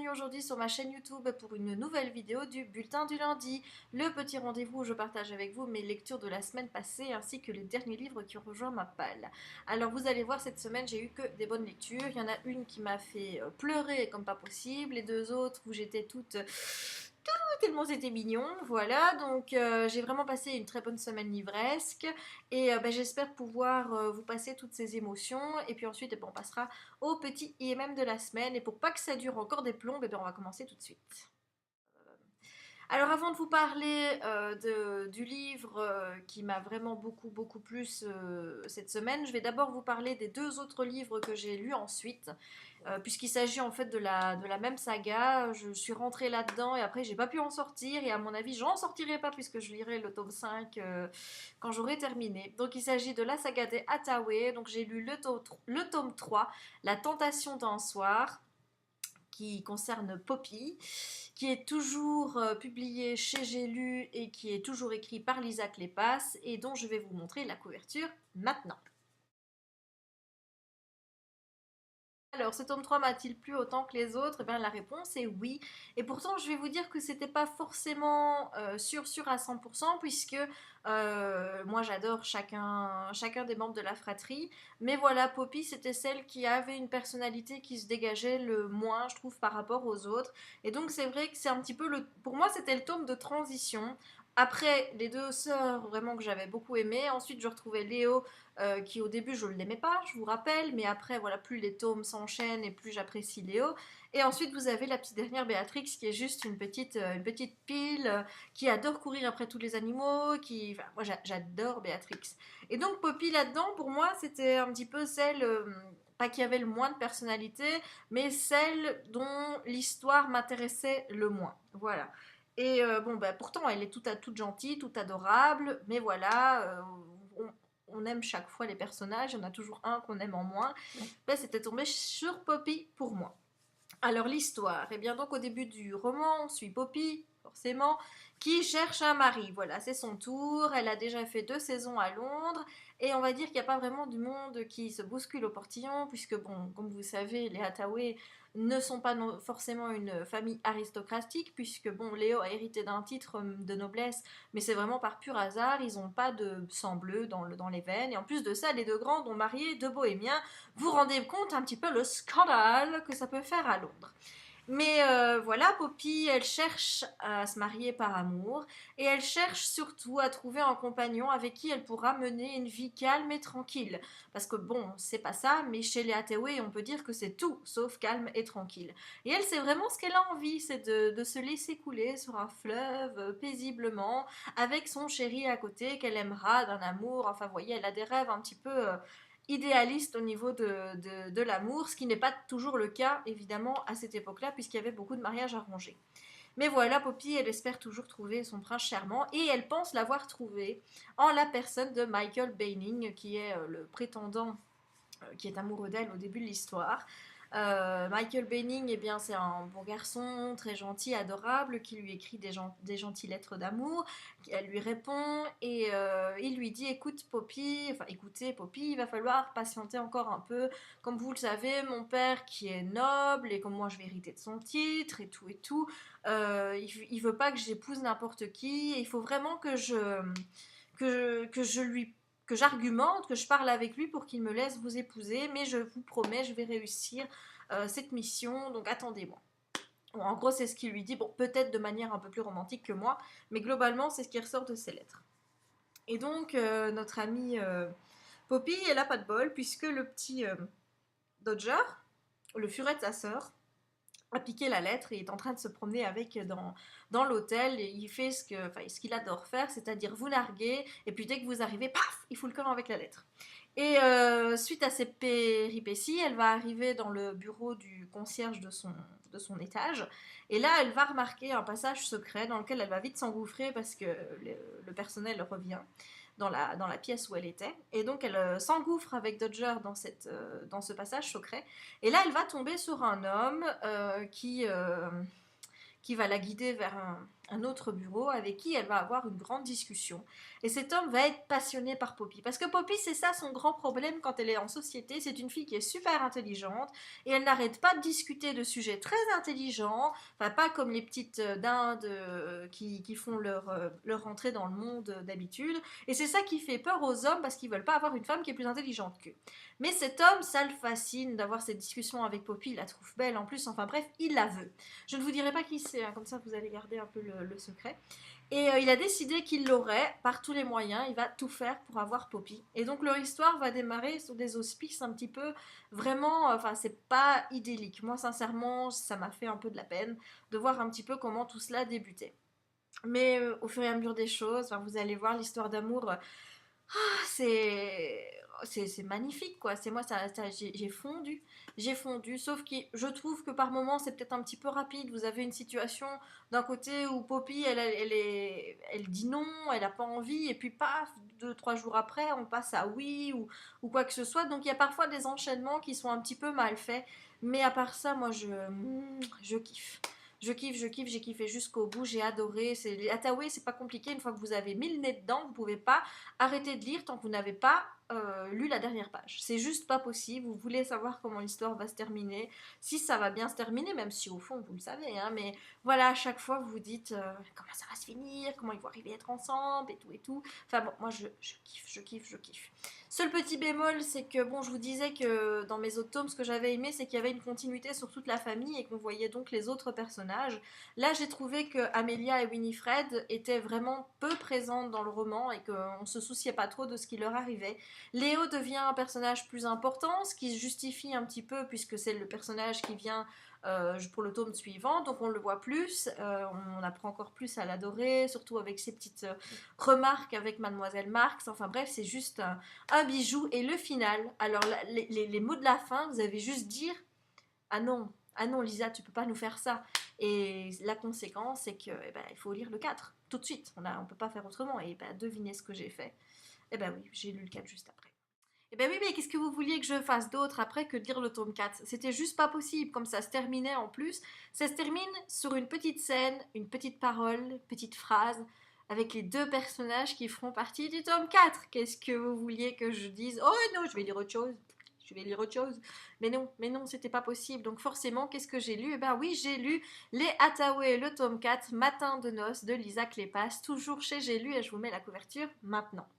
bienvenue aujourd'hui sur ma chaîne YouTube pour une nouvelle vidéo du Bulletin du lundi, le petit rendez-vous où je partage avec vous mes lectures de la semaine passée ainsi que les derniers livres qui ont rejoint ma palle. Alors vous allez voir, cette semaine j'ai eu que des bonnes lectures, il y en a une qui m'a fait pleurer comme pas possible, les deux autres où j'étais toute tellement c'était mignon, voilà, donc j'ai vraiment passé une très bonne semaine livresque et j'espère pouvoir vous passer toutes ces émotions et puis ensuite on passera au petit IMM de la semaine et pour pas que ça dure encore des plombes, on va commencer tout de suite. Alors avant de vous parler du livre qui m'a vraiment beaucoup plu cette semaine, je vais d'abord vous parler des deux autres livres que j'ai lus ensuite, puisqu'il s'agit en fait de la même saga. Je suis rentrée là-dedans et après j'ai pas pu en sortir et à mon avis j'en sortirai pas puisque je lirai le tome 5 quand j'aurai terminé. Donc il s'agit de la saga des Hathaway, donc j'ai lu le tome 3, La tentation d'un soir, qui concerne Poppy, qui est toujours publié chez J'ai lu et qui est toujours écrit par Lisa Kleypas et dont je vais vous montrer la couverture maintenant. Alors, ce tome 3 m'a-t-il plu autant que les autres? Eh bien, la réponse est oui. Et pourtant, je vais vous dire que c'était pas forcément sûr à 100%, puisque moi j'adore chacun des membres de la fratrie. Mais voilà, Poppy, c'était celle qui avait une personnalité qui se dégageait le moins, je trouve, par rapport aux autres. Et donc, c'est vrai que c'est un petit peu pour moi, c'était le tome de transition. Après, les deux sœurs, vraiment que j'avais beaucoup aimé. Ensuite, je retrouvais Léo qui au début je ne l'aimais pas, je vous rappelle, mais après voilà, plus les tomes s'enchaînent et plus j'apprécie Léo. Et ensuite vous avez la petite dernière Béatrix qui est juste une petite pile qui adore courir après tous les animaux, enfin, moi j'adore Béatrix. Et donc Poppy là-dedans, pour moi c'était un petit peu celle, pas qui avait le moins de personnalité, mais celle dont l'histoire m'intéressait le moins. Voilà. Et pourtant, elle est toute gentille, toute adorable, mais voilà, on aime chaque fois les personnages, il y en a toujours un qu'on aime en moins. C'était tombé sur Poppy pour moi. Alors l'histoire, eh bien donc au début du roman, on suit Poppy, forcément, qui cherche un mari. Voilà, c'est son tour, elle a déjà fait 2 saisons à Londres, et on va dire qu'il n'y a pas vraiment du monde qui se bouscule au portillon, puisque bon, comme vous savez, les Hathaway ne sont pas forcément une famille aristocratique, puisque bon, Léo a hérité d'un titre de noblesse, mais c'est vraiment par pur hasard, ils n'ont pas de sang bleu dans les veines, et en plus de ça, les deux grands ont marié deux bohémiens. Vous rendez compte un petit peu le scandale que ça peut faire à Londres. Mais voilà, Poppy, elle cherche à se marier par amour et elle cherche surtout à trouver un compagnon avec qui elle pourra mener une vie calme et tranquille. Parce que bon, c'est pas ça, mais chez les Hathaway, on peut dire que c'est tout sauf calme et tranquille. Et elle, c'est vraiment ce qu'elle a envie, c'est de se laisser couler sur un fleuve paisiblement avec son chéri à côté qu'elle aimera d'un amour. Enfin, vous voyez, elle a des rêves un petit peu idéaliste au niveau de l'amour, ce qui n'est pas toujours le cas, évidemment, à cette époque-là, puisqu'il y avait beaucoup de mariages arrangés. Mais voilà, Poppy, elle espère toujours trouver son prince charmant, et elle pense l'avoir trouvé en la personne de Michael Baining, qui est le prétendant qui est amoureux d'elle au début de l'histoire. Michael Benning, eh bien, c'est un bon garçon, très gentil, adorable, qui lui écrit des gentilles lettres d'amour. Elle lui répond et il lui dit écoutez Poppy, il va falloir patienter encore un peu. Comme vous le savez, mon père qui est noble et comme moi je vais hériter de son titre et tout, il veut pas que j'épouse n'importe qui. Il faut vraiment que j'argumente, que je parle avec lui pour qu'il me laisse vous épouser, mais je vous promets, je vais réussir cette mission, donc attendez-moi. Bon, en gros, c'est ce qu'il lui dit, bon, peut-être de manière un peu plus romantique que moi, mais globalement, c'est ce qui ressort de ses lettres. Et donc, notre amie Poppy, elle a pas de bol, puisque le petit Dodger, le furet de sa sœur, a piqué la lettre et est en train de se promener avec dans l'hôtel et il fait ce qu'il adore faire, c'est-à-dire vous narguer et puis dès que vous arrivez, paf, il fout le camp avec la lettre. Et suite à ces péripéties, elle va arriver dans le bureau du concierge de son étage et là elle va remarquer un passage secret dans lequel elle va vite s'engouffrer parce que le personnel revient dans la pièce où elle était. Et donc elle s'engouffre avec Dodger dans ce passage secret. Et là, elle va tomber sur un homme qui va la guider vers un autre bureau avec qui elle va avoir une grande discussion. Et cet homme va être passionné par Poppy. Parce que Poppy, c'est ça son grand problème quand elle est en société. C'est une fille qui est super intelligente et elle n'arrête pas de discuter de sujets très intelligents. Enfin, pas comme les petites dindes qui font leur entrée dans le monde d'habitude. Et c'est ça qui fait peur aux hommes parce qu'ils veulent pas avoir une femme qui est plus intelligente qu'eux. Mais cet homme, ça le fascine d'avoir cette discussion avec Poppy. Il la trouve belle en plus. Enfin bref, il la veut. Je ne vous dirai pas qui c'est, hein, comme ça vous allez garder un peu le secret. Et il a décidé qu'il l'aurait par tous les moyens, il va tout faire pour avoir Poppy. Et donc leur histoire va démarrer sur des auspices un petit peu vraiment, enfin c'est pas idyllique. Moi sincèrement, ça m'a fait un peu de la peine de voir un petit peu comment tout cela débutait. Mais au fur et à mesure des choses, enfin, vous allez voir l'histoire d'amour, c'est c'est magnifique quoi. C'est moi j'ai fondu, j'ai fondu. Sauf que je trouve que par moments c'est peut-être un petit peu rapide. Vous avez une situation d'un côté où Poppy elle dit non, elle a pas envie et puis paf 2 3 jours après on passe à oui ou quoi que ce soit. Donc il y a parfois des enchaînements qui sont un petit peu mal faits. Mais à part ça moi je kiffe. Je kiffe, je kiffe, j'ai kiffé jusqu'au bout, j'ai adoré. Les Hathaway, c'est pas compliqué. Une fois que vous avez mis le nez dedans, vous pouvez pas arrêtez de lire tant que vous n'avez pas lu la dernière page. C'est juste pas possible. Vous voulez savoir comment l'histoire va se terminer, si ça va bien se terminer, même si au fond vous le savez. Hein, mais voilà, à chaque fois vous vous dites comment ça va se finir, comment ils vont arriver à être ensemble et tout et tout. Enfin bon, moi je kiffe, je kiffe, je kiffe. Seul petit bémol, c'est que bon, je vous disais que dans mes autres tomes, ce que j'avais aimé, c'est qu'il y avait une continuité sur toute la famille et qu'on voyait donc les autres personnages. Là, j'ai trouvé que Amelia et Winifred étaient vraiment peu présentes dans le roman et qu'on ne se souciait pas trop de ce qui leur arrivait. Léo devient un personnage plus important, ce qui se justifie un petit peu puisque c'est le personnage qui vient pour le tome suivant, donc on le voit plus, on apprend encore plus à l'adorer, surtout avec ses petites remarques avec Mademoiselle Marx, enfin bref, c'est juste un bijou. Et le final, alors les mots de la fin, vous avez juste dire ah non Lisa, tu peux pas nous faire ça. Et la conséquence, c'est que eh ben, il faut lire le 4 tout de suite, on peut pas faire autrement. Et ben, devinez ce que j'ai fait. Eh ben oui, j'ai lu le 4 juste après. Eh ben oui, mais qu'est-ce que vous vouliez que je fasse d'autre après que de lire le tome 4? C'était juste pas possible, comme ça se terminait en plus. Ça se termine sur une petite scène, une petite parole, une petite phrase, avec les deux personnages qui feront partie du tome 4. Qu'est-ce que vous vouliez que je dise? Oh non, je vais lire autre chose. Je vais lire autre chose. Mais non, c'était pas possible. Donc forcément, qu'est-ce que j'ai lu? Eh ben oui, j'ai lu Les Hathaway, le tome 4, Matin de noces de Lisa Kleypas, toujours chez J'ai lu et je vous mets la couverture maintenant.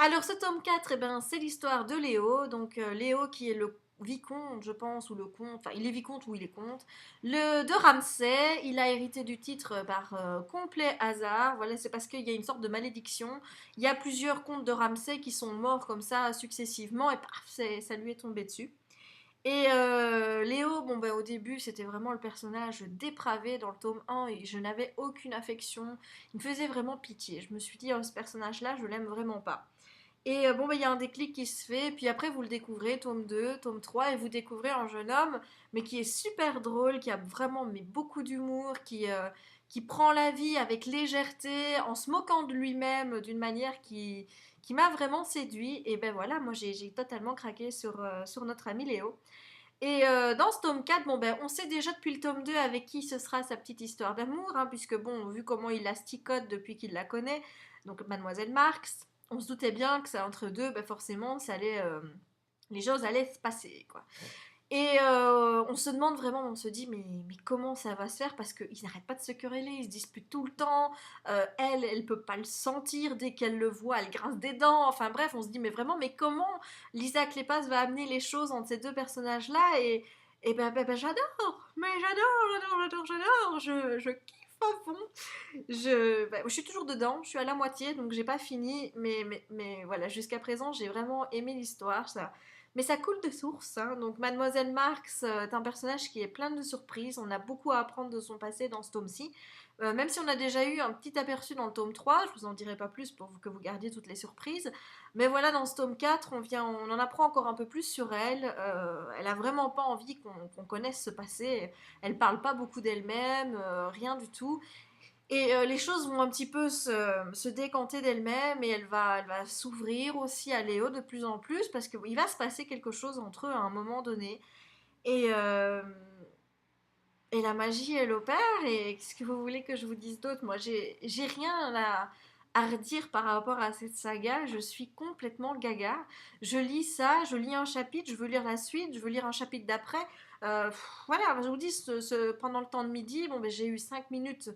Alors ce tome 4, eh ben, c'est l'histoire de Léo, donc Léo qui est le vicomte, je pense, ou le comte, enfin il est vicomte ou il est comte, de Ramsay. Il a hérité du titre par complet hasard. Voilà, c'est parce qu'il y a une sorte de malédiction. Il y a plusieurs comtes de Ramsay qui sont morts comme ça successivement et paf, ça lui est tombé dessus. Et Léo, bon ben au début c'était vraiment le personnage dépravé dans le tome 1 et je n'avais aucune affection. Il me faisait vraiment pitié. Je me suis dit, oh, ce personnage-là, je l'aime vraiment pas. Et bon, bah, il y a un déclic qui se fait, puis après vous le découvrez, tome 2 tome 3 et vous découvrez un jeune homme, mais qui est super drôle, qui a vraiment mais, beaucoup d'humour, qui prend la vie avec légèreté, en se moquant de lui-même d'une manière qui m'a vraiment séduit. Et ben voilà, moi j'ai totalement craqué sur notre ami Léo. Et dans ce tome 4, bon, ben, on sait déjà depuis le tome 2 avec qui ce sera sa petite histoire d'amour, hein, puisque bon, vu comment il la sticote depuis qu'il la connaît, donc Mademoiselle Marx, on se doutait bien que ça entre deux, ben, forcément, les choses allaient se passer, quoi. Et on se demande vraiment, on se dit, mais comment ça va se faire? Parce qu'ils n'arrêtent pas de se quereller, ils se disputent tout le temps. Elle peut pas le sentir, dès qu'elle le voit, elle grince des dents. Enfin bref, on se dit, mais vraiment, mais comment Lisa Kleypas va amener les choses entre ces deux personnages-là? Et ben, j'adore, mais j'adore, je kiffe à fond. Je suis toujours dedans, je suis à la moitié, donc j'ai pas fini, mais voilà, jusqu'à présent, j'ai vraiment aimé l'histoire. Mais ça coule de source, hein. Donc Mademoiselle Marx est un personnage qui est plein de surprises. On a beaucoup à apprendre de son passé dans ce tome-ci. Même si on a déjà eu un petit aperçu dans le tome 3, je vous en dirai pas plus pour que vous gardiez toutes les surprises. Mais voilà, dans ce tome 4, on en apprend encore un peu plus sur elle. Elle a vraiment pas envie qu'on connaisse ce passé. Elle parle pas beaucoup d'elle-même, rien du tout. Et les choses vont un petit peu se décanter d'elles-mêmes et elle va s'ouvrir aussi à Léo de plus en plus parce qu'il va se passer quelque chose entre eux à un moment donné. Et Et la magie, elle opère, et qu'est-ce que vous voulez que je vous dise d'autre? Moi, j'ai rien à redire par rapport à cette saga, je suis complètement gaga. Je lis ça, je lis un chapitre, je veux lire la suite, je veux lire un chapitre d'après. Voilà, je vous dis, pendant le temps de midi, bon, ben, j'ai eu 5 minutes,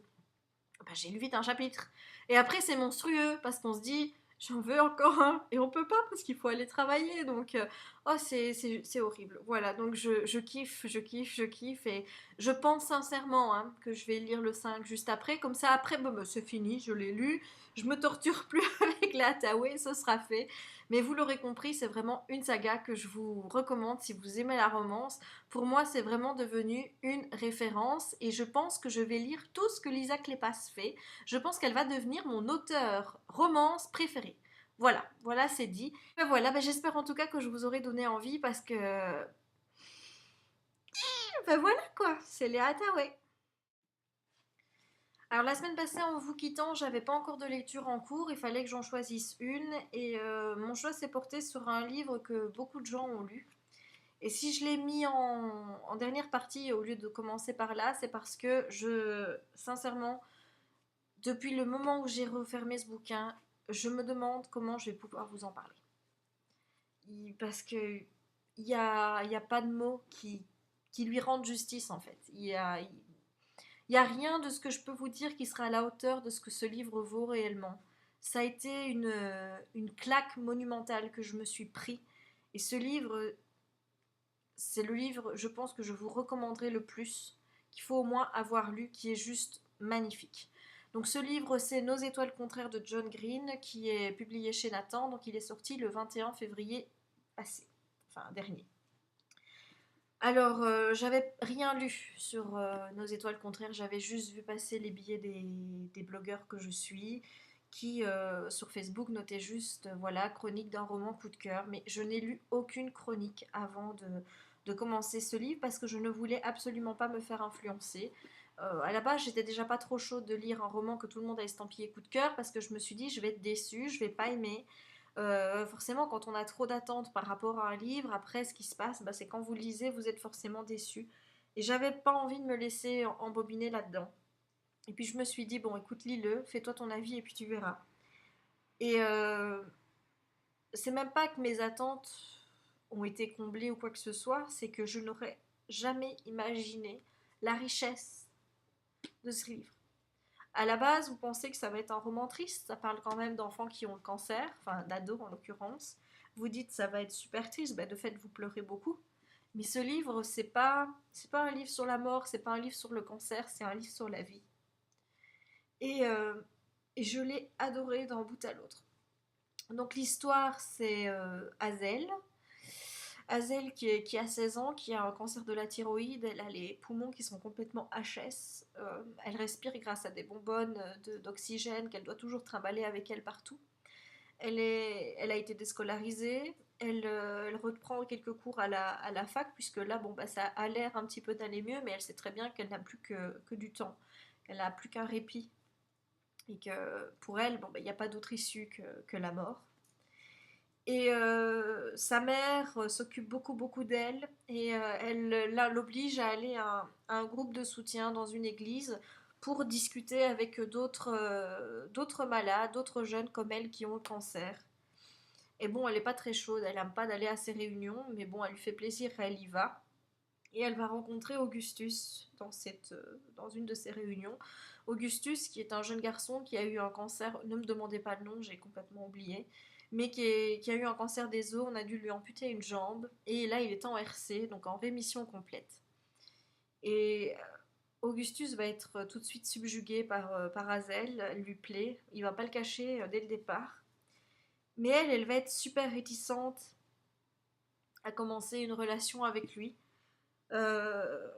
ben, j'ai lu vite un chapitre. Et après, c'est monstrueux, parce qu'on se dit, j'en veux encore un, et on peut pas, parce qu'il faut aller travailler, donc, oh, c'est horrible. Voilà, donc je kiffe, je kiffe, je kiffe, et je pense sincèrement hein, que je vais lire le 5 juste après, comme ça, après, bon, ben, c'est fini, je l'ai lu, je me torture plus avec la Hathaway, ce sera fait. Mais vous l'aurez compris, c'est vraiment une saga que je vous recommande si vous aimez la romance. Pour moi, c'est vraiment devenu une référence et je pense que je vais lire tout ce que Lisa Kleypas fait. Je pense qu'elle va devenir mon auteur romance préféré. Voilà, voilà, c'est dit. Ben voilà, ben j'espère en tout cas que je vous aurai donné envie parce que ben voilà quoi, c'est les Hathaway. Alors la semaine passée, en vous quittant, j'avais pas encore de lecture en cours, il fallait que j'en choisisse une et mon choix s'est porté sur un livre que beaucoup de gens ont lu. Et si je l'ai mis en dernière partie au lieu de commencer par là, c'est parce que sincèrement, depuis le moment où j'ai refermé ce bouquin, je me demande comment je vais pouvoir vous en parler. Parce que il y a pas de mots qui lui rendent justice en fait. Il y a rien de ce que je peux vous dire qui sera à la hauteur de ce que ce livre vaut réellement. Ça a été une claque monumentale que je me suis pris. Et ce livre, c'est le livre, je pense, que je vous recommanderai le plus, qu'il faut au moins avoir lu, qui est juste magnifique. Donc ce livre, c'est Nos étoiles contraires de John Green, qui est publié chez Nathan, donc il est sorti le 21 février passé, enfin dernier. Alors, j'avais rien lu sur Nos étoiles contraires, j'avais juste vu passer les billets des blogueurs que je suis, qui sur Facebook notaient juste, voilà, chronique d'un roman coup de cœur, mais je n'ai lu aucune chronique avant de commencer ce livre parce que je ne voulais absolument pas me faire influencer. À la base, j'étais déjà pas trop chaude de lire un roman que tout le monde a estampillé coup de cœur parce que je me suis dit, je vais être déçue, je vais pas aimer. Forcément, quand on a trop d'attentes par rapport à un livre, après, ce qui se passe, bah, c'est quand vous le lisez, vous êtes forcément déçu. Et j'avais pas envie de me laisser embobiner là-dedans. Et puis je me suis dit, bon, écoute, lis-le, fais-toi ton avis et puis tu verras. Et c'est même pas que mes attentes ont été comblées ou quoi que ce soit, c'est que je n'aurais jamais imaginé la richesse de ce livre. À la base, vous pensez que ça va être un roman triste, ça parle quand même d'enfants qui ont le cancer, enfin d'ados en l'occurrence. Vous dites ça va être super triste, bah, de fait vous pleurez beaucoup. Mais ce livre, c'est pas un livre sur la mort, c'est pas un livre sur le cancer, c'est un livre sur la vie. Et, euh, et je l'ai adoré d'un bout à l'autre. Donc l'histoire, c'est Hazel. Hazel qui a 16 ans, qui a un cancer de la thyroïde, elle a les poumons qui sont complètement HS. Elle respire grâce à des bonbonnes d'oxygène qu'elle doit toujours trimballer avec elle partout. Elle a été déscolarisée, elle reprend quelques cours à la fac, puisque là, bon, bah, ça a l'air un petit peu d'aller mieux, mais elle sait très bien qu'elle n'a plus que du temps, qu'elle n'a plus qu'un répit, et que pour elle, bon, bah, il n'y a pas d'autre issue que la mort. Et sa mère s'occupe beaucoup d'elle et elle l'oblige à aller à un groupe de soutien dans une église pour discuter avec d'autres malades, d'autres jeunes comme elle qui ont le cancer. Et bon, elle n'est pas très chaude, elle n'aime pas d'aller à ces réunions, mais bon, elle lui fait plaisir, elle y va. Et elle va rencontrer Augustus dans une de ces réunions. Augustus, qui est un jeune garçon qui a eu un cancer, ne me demandez pas le nom, j'ai complètement oublié, mais qui a eu un cancer des os, on a dû lui amputer une jambe, et là il est en RC, donc en rémission complète. Et Augustus va être tout de suite subjugué par Hazel, elle lui plaît, il va pas le cacher dès le départ. Mais elle va être super réticente à commencer une relation avec lui. Euh,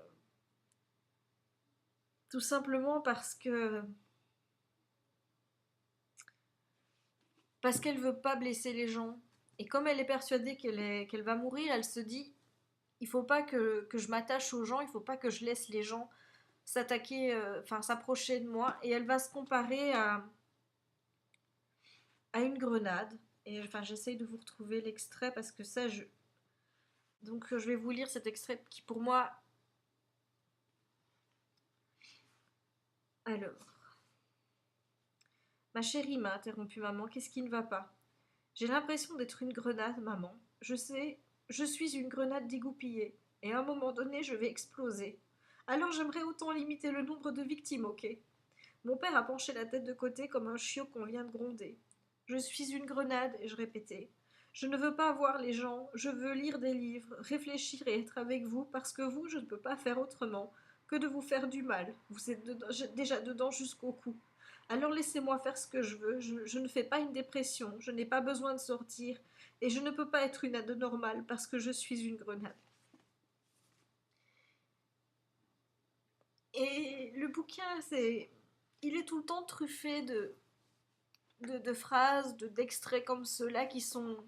Tout simplement parce qu'elle veut pas blesser les gens. Et comme elle est persuadée qu'elle va mourir, elle se dit il faut pas que je m'attache aux gens, il faut pas que je laisse les gens s'attaquer, enfin s'approcher de moi. Et elle va se comparer à une grenade. Et enfin, j'essaye de vous retrouver l'extrait parce que ça, donc je vais vous lire cet extrait qui pour moi Alors, ma chérie, m'a interrompu maman, qu'est-ce qui ne va pas? J'ai l'impression d'être une grenade, maman. Je sais, je suis une grenade dégoupillée. Et à un moment donné, je vais exploser. Alors j'aimerais autant limiter le nombre de victimes, ok? Mon père a penché la tête de côté comme un chiot qu'on vient de gronder. Je suis une grenade, et je répétais. Je ne veux pas voir les gens, je veux lire des livres, réfléchir et être avec vous, parce que vous, je ne peux pas faire autrement que de vous faire du mal. Vous êtes déjà dedans jusqu'au cou. Alors laissez-moi faire ce que je veux, je ne fais pas une dépression, je n'ai pas besoin de sortir, et je ne peux pas être une ado normale parce que je suis une grenade. Et le bouquin, il est tout le temps truffé de phrases, d'extraits comme ceux-là qui sont,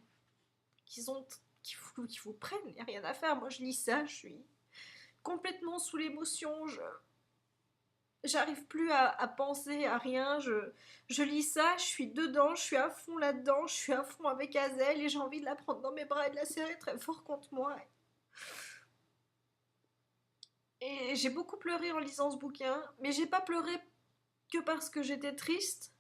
qui vous prennent, il n'y a rien à faire. Moi, je lis ça, je suis complètement sous l'émotion, j'arrive plus à penser à rien, je lis ça, je suis dedans, je suis à fond là-dedans, je suis à fond avec Hazel et j'ai envie de la prendre dans mes bras et de la serrer très fort contre moi. Et j'ai beaucoup pleuré en lisant ce bouquin, mais j'ai pas pleuré que parce que j'étais triste,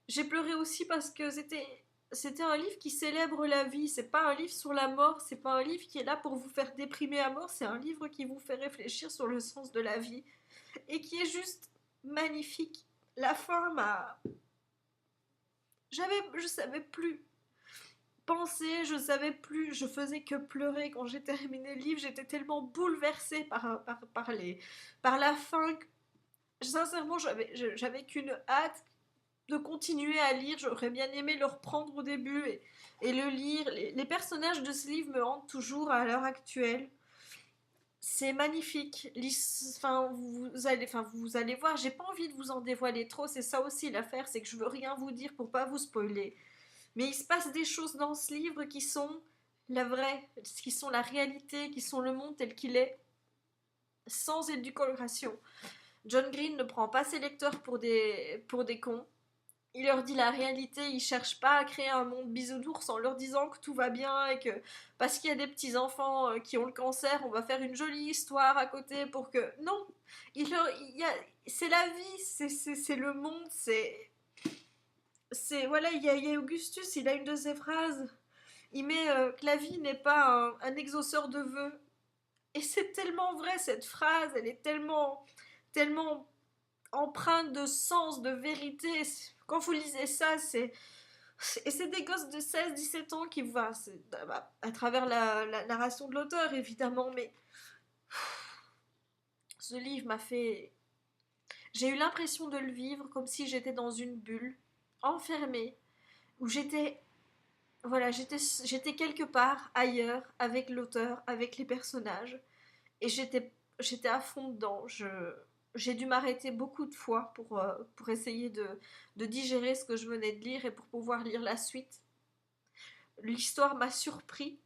j'ai pleuré aussi parce que c'était un livre qui célèbre la vie, c'est pas un livre sur la mort, c'est pas un livre qui est là pour vous faire déprimer à mort, c'est un livre qui vous fait réfléchir sur le sens de la vie et qui est juste magnifique. La fin m'a je savais plus penser, je savais plus, je faisais que pleurer quand j'ai terminé le livre, j'étais tellement bouleversée par la fin que, sincèrement, j'avais qu'une hâte de continuer à lire. J'aurais bien aimé le reprendre au début et le lire. Les personnages de ce livre me hantent toujours à l'heure actuelle. C'est magnifique. Vous allez voir, j'ai pas envie de vous en dévoiler trop. C'est ça aussi l'affaire, c'est que je veux rien vous dire pour pas vous spoiler. Mais il se passe des choses dans ce livre qui sont la vraie, qui sont la réalité, qui sont le monde tel qu'il est, sans édulcoration. John Green ne prend pas ses lecteurs pour des cons. Il leur dit la réalité, il cherche pas à créer un monde bisounours en leur disant que tout va bien et que parce qu'il y a des petits enfants qui ont le cancer, on va faire une jolie histoire à côté pour que non, c'est la vie, c'est le monde, c'est voilà, il y a Augustus, il a une de ses phrases, il met que la vie n'est pas un exauceur de vœux et c'est tellement vrai cette phrase, elle est tellement empreinte de sens, de vérité. Quand vous lisez ça, et c'est des gosses de 16-17 ans qui voient, à travers la narration de l'auteur évidemment, mais ce livre m'a fait... J'ai eu l'impression de le vivre comme si j'étais dans une bulle, enfermée, où j'étais quelque part ailleurs, avec l'auteur, avec les personnages, et j'étais à fond dedans. J'ai dû m'arrêter beaucoup de fois pour essayer de digérer ce que je venais de lire et pour pouvoir lire la suite. L'histoire m'a surpris,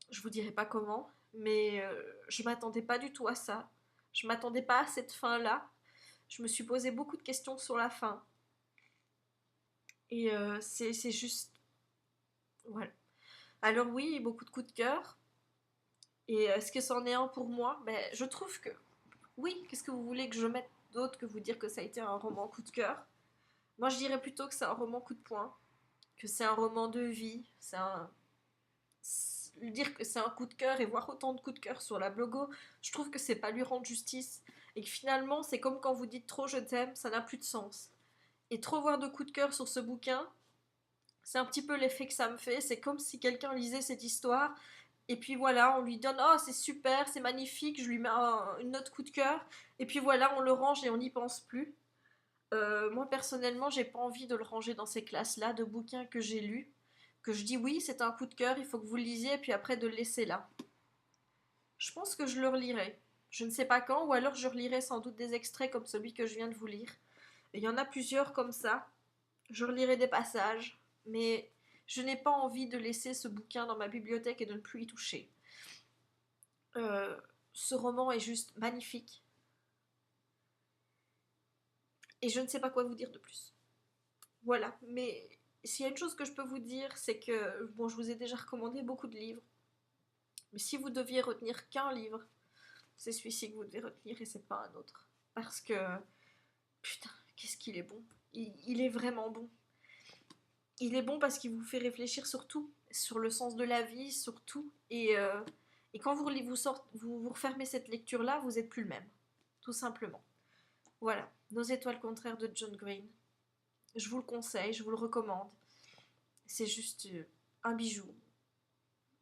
je vous dirai pas comment, mais je m'attendais pas du tout à ça. Je m'attendais pas à cette fin-là. Je me suis posé beaucoup de questions sur la fin. Et c'est juste... Voilà. Alors oui, beaucoup de coups de cœur. Et est-ce que c'en est un pour moi? Ben, je trouve que oui. Qu'est-ce que vous voulez que je mette d'autre que vous dire que ça a été un roman coup de cœur? Moi, je dirais plutôt que c'est un roman coup de poing, que c'est un roman de vie. Dire que c'est un coup de cœur et voir autant de coups de cœur sur la blogo, je trouve que c'est pas lui rendre justice. Et que finalement, c'est comme quand vous dites trop je t'aime, ça n'a plus de sens. Et trop voir de coups de cœur sur ce bouquin, c'est un petit peu l'effet que ça me fait. C'est comme si quelqu'un lisait cette histoire et puis voilà, on lui donne oh c'est super, c'est magnifique, je lui mets une note coup de cœur et puis voilà, on le range et on n'y pense plus. Moi personnellement, j'ai pas envie de le ranger dans ces classes-là de bouquins que j'ai lus, que je dis oui, c'est un coup de cœur, il faut que vous le lisiez et puis après de le laisser là. Je pense que je le relirai. Je ne sais pas quand, ou alors je relirai sans doute des extraits comme celui que je viens de vous lire. Il y en a plusieurs comme ça. Je relirai des passages, mais je n'ai pas envie de laisser ce bouquin dans ma bibliothèque et de ne plus y toucher. Euh, Ce roman est juste magnifique. Et je ne sais pas quoi vous dire de plus. Voilà, mais s'il y a une chose que je peux vous dire, c'est que, bon, je vous ai déjà recommandé beaucoup de livres, mais si vous deviez retenir qu'un livre, c'est celui-ci que vous devez retenir et c'est pas un autre. Parce que Putain, qu'est-ce qu'il est bon. Il est vraiment bon. Il est bon parce qu'il vous fait réfléchir sur tout, sur le sens de la vie, sur tout. Et quand vous refermez cette lecture-là, vous n'êtes plus le même. Tout simplement. Voilà, Nos étoiles contraires de John Green. Je vous le conseille, je vous le recommande. C'est juste un bijou.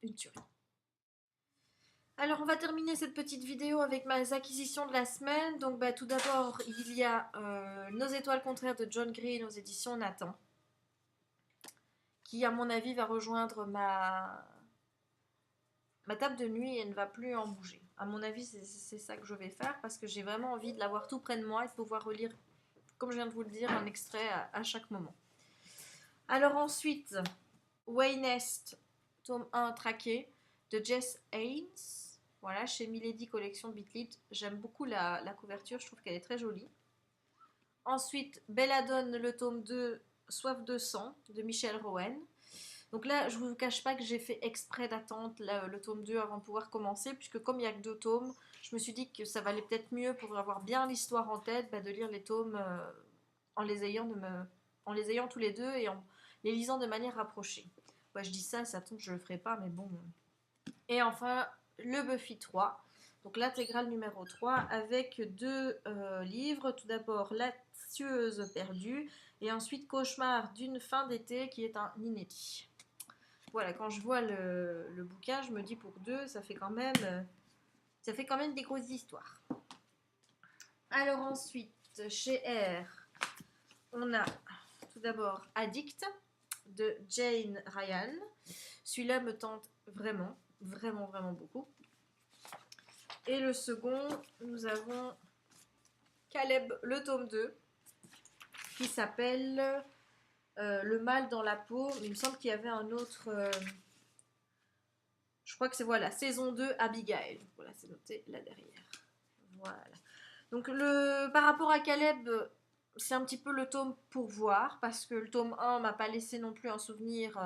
Une tuerie. Alors on va terminer cette petite vidéo avec mes acquisitions de la semaine. Donc tout d'abord il y a Nos étoiles contraires de John Green aux éditions Nathan, qui à mon avis va rejoindre ma table de nuit et ne va plus en bouger. À mon avis c'est ça que je vais faire parce que j'ai vraiment envie de l'avoir tout près de moi et de pouvoir relire, comme je viens de vous le dire, un extrait à chaque moment. Alors ensuite, Waynest, tome 1 traqué, de Jess Haynes. Voilà, chez Milady Collection Bitlit. J'aime beaucoup la couverture, je trouve qu'elle est très jolie. Ensuite, Belladone, le tome 2, Soif de sang, de Michel Rowan. Donc là, je ne vous cache pas que j'ai fait exprès d'attendre le tome 2 avant de pouvoir commencer, puisque comme il n'y a que 2 tomes, je me suis dit que ça valait peut-être mieux pour avoir bien l'histoire en tête, de lire les tomes en les ayant tous les deux et en les lisant de manière rapprochée. Ouais, je dis ça tombe, je le ferai pas, mais bon. Et enfin, le Buffy 3, donc l'intégrale numéro 3, avec 2 livres. Tout d'abord, La tueuse perdue, et ensuite Cauchemar d'une fin d'été, qui est un inédit. Voilà, quand je vois le bouquin, je me dis pour 2, ça fait quand même des grosses histoires. Alors ensuite, chez R, on a tout d'abord Addict, de Jane Ryan. Celui-là me tente vraiment, vraiment, vraiment beaucoup. Et le second, nous avons Caleb, le tome 2, qui s'appelle Le mal dans la peau. Mais il me semble qu'il y avait un autre... je crois que c'est, voilà, saison 2, Abigail. Voilà, c'est noté là derrière. Voilà. Donc par rapport à Caleb, c'est un petit peu le tome pour voir, parce que le tome 1 m'a pas laissé non plus un souvenir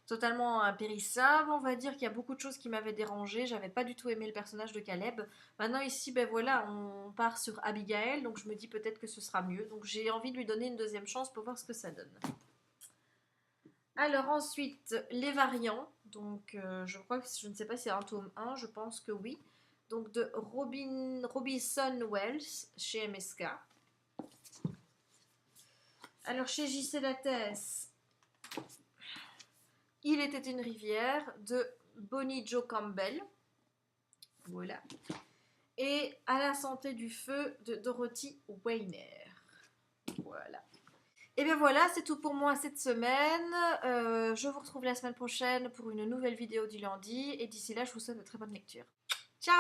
totalement impérissable. On va dire qu'il y a beaucoup de choses qui m'avaient dérangé. J'avais pas du tout aimé le personnage de Caleb. Maintenant ici, voilà, on part sur Abigail, donc je me dis peut-être que ce sera mieux. Donc j'ai envie de lui donner une deuxième chance pour voir ce que ça donne. Alors ensuite, les variants. Donc je crois que, je ne sais pas si c'est un tome 1, je pense que oui. Donc de Robinson Wells chez MSK. Alors chez JC Lattès, Il était une rivière de Bonnie Jo Campbell. Voilà. Et À la santé du feu de Dorothy Weiner. Voilà. Et bien voilà, c'est tout pour moi cette semaine. Je vous retrouve la semaine prochaine pour une nouvelle vidéo du lundi. Et d'ici là, je vous souhaite de très bonne lecture. Ciao!